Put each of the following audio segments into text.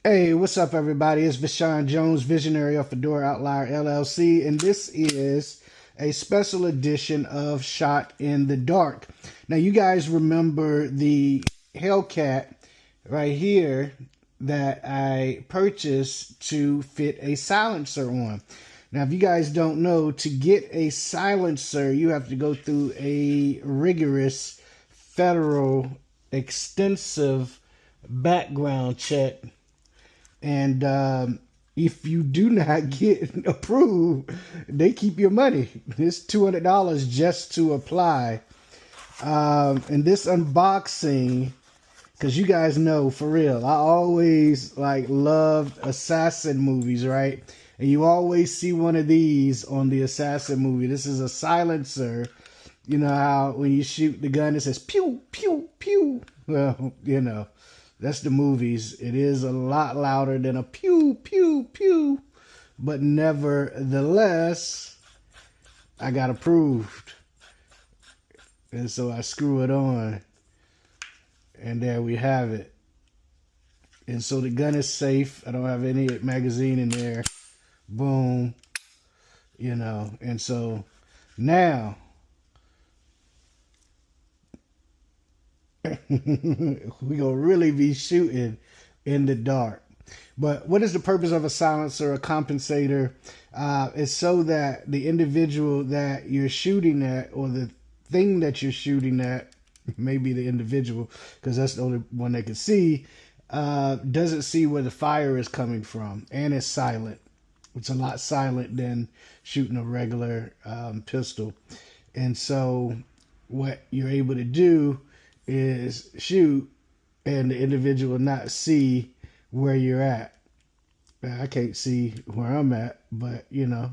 Hey, what's up, everybody? It's Vishawn Jones, visionary of Fedora Outlier LLC, and this is a special edition of Shot in the Dark. Now, you guys remember the Hellcat right here that I purchased to fit a silencer on. Now, if you guys don't know, to get a silencer, you have to go through a rigorous federal extensive background check. And if you do not get approved, they keep your money. It's $200 just to apply. And this unboxing, because you guys know, for real, I always loved assassin movies, right? And you always see one of these on the assassin movie. This is a silencer. You know how when you shoot the gun, it says pew, pew, pew. Well, you know. That's the movies. It is a lot louder than a pew, pew, pew. But nevertheless, I got approved. And so I screw it on. And there we have it. And so the gun is safe. I don't have any magazine in there. Boom. You know, and so now we gonna really be shooting in the dark. But what is the purpose of a silencer, a compensator? It's so that the individual that you're shooting at, or the thing that you're shooting at, maybe the individual, because that's the only one that can see, doesn't see where the fire is coming from, and it's silent. It's a lot silent than shooting a regular pistol. And so what you're able to do is shoot and the individual not see where you're at. I can't see where I'm at, but you know,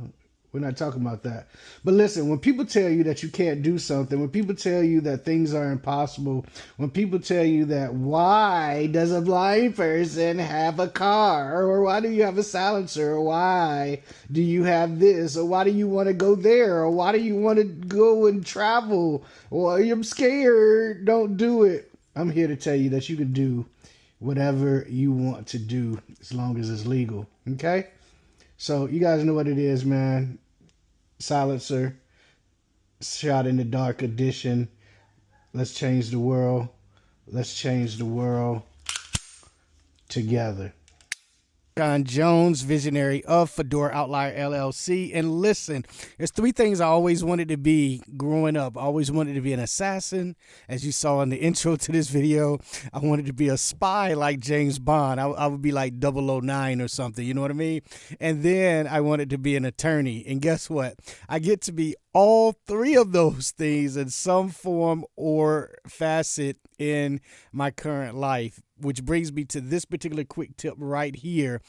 we're not talking about that. But listen, when people tell you that you can't do something, when people tell you that things are impossible, when people tell you that why does a blind person have a car, or why do you have a silencer, or why do you have this, or why do you want to go there, or why do you want to go and travel, or I'm scared, don't do it. I'm here to tell you that you can do whatever you want to do as long as it's legal. Okay? So you guys know what it is, man. Silencer, Shot in the Dark edition. Let's change the world. Let's change the world together. John Jones, visionary of Fedora Outlier LLC. And listen, there's three things I always wanted to be growing up. I always wanted to be an assassin, as you saw in the intro to this video. I wanted to be a spy like James Bond. I would be like 009 or something, you know what I mean? And then I wanted to be an attorney. And guess what? I get to be all three of those things in some form or facet in my current life, which brings me to this particular quick tip right here.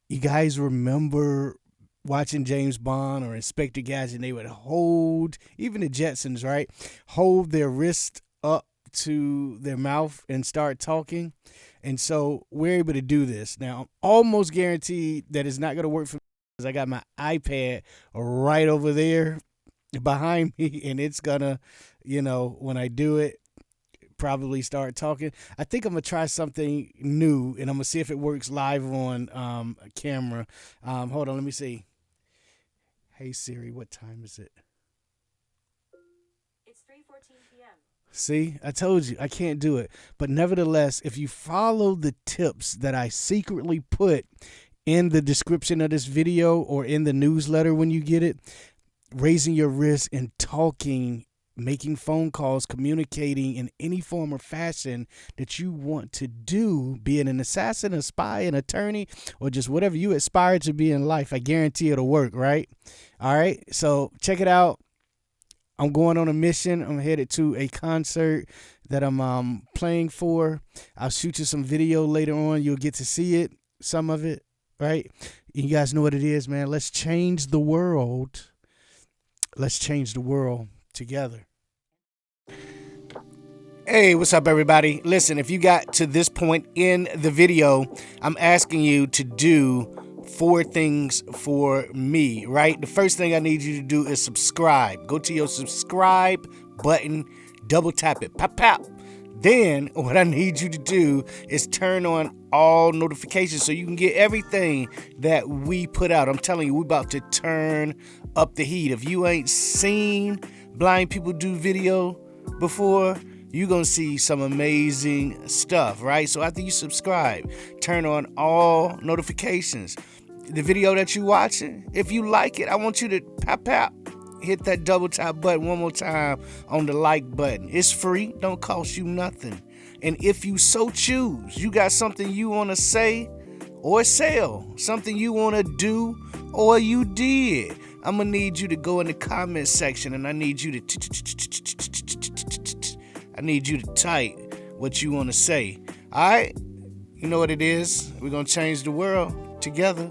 You guys remember watching James Bond or Inspector Gadget? They would hold, even the Jetsons, right? Hold their wrist up to their mouth and start talking. And so we're able to do this. Now, I'm almost guaranteed that it's not going to work for me because I got my iPad right over there behind me, and it's gonna, you know, when I do it, probably start talking. I think I'm gonna try something new, and I'm gonna see if it works live on a camera. Hold on, let me see. Hey Siri, what time is it? It's 3:14 p.m. See, I told you I can't do it. But nevertheless, if you follow the tips that I secretly put in the description of this video or in the newsletter when you get it, raising your wrist and talking, making phone calls, communicating in any form or fashion that you want to do, being an assassin, a spy, an attorney, or just whatever you aspire to be in life, I guarantee it'll work, right? All right, so check it out. I'm going on a mission. I'm headed to a concert that I'm playing for. I'll shoot you some video later on. You'll get to see it, some of it, right? You guys know what it is, man. Let's change the world. Let's change the world together. Hey, what's up, everybody? Listen, if you got to this point in the video, I'm asking you to do 4 things for me, right? The first thing I need you to do is subscribe. Go to your subscribe button, double tap it, pop, pop. Then what I need you to do is turn on all notifications so you can get everything that we put out. I'm telling you, we're about to turn up the heat. If you ain't seen blind people do video before, you're going to see some amazing stuff, right? So after you subscribe, turn on all notifications. The video that you're watching, if you like it, I want you to pop, hit that double tap button one more time on the like button. It's free, don't cost you nothing. And if you so choose, you got something you want to say or sell, something you want to do or you did, I'm going to need you to go in the comment section and I need you to type what you want to say. All right? You know what it is. We're going to change the world together.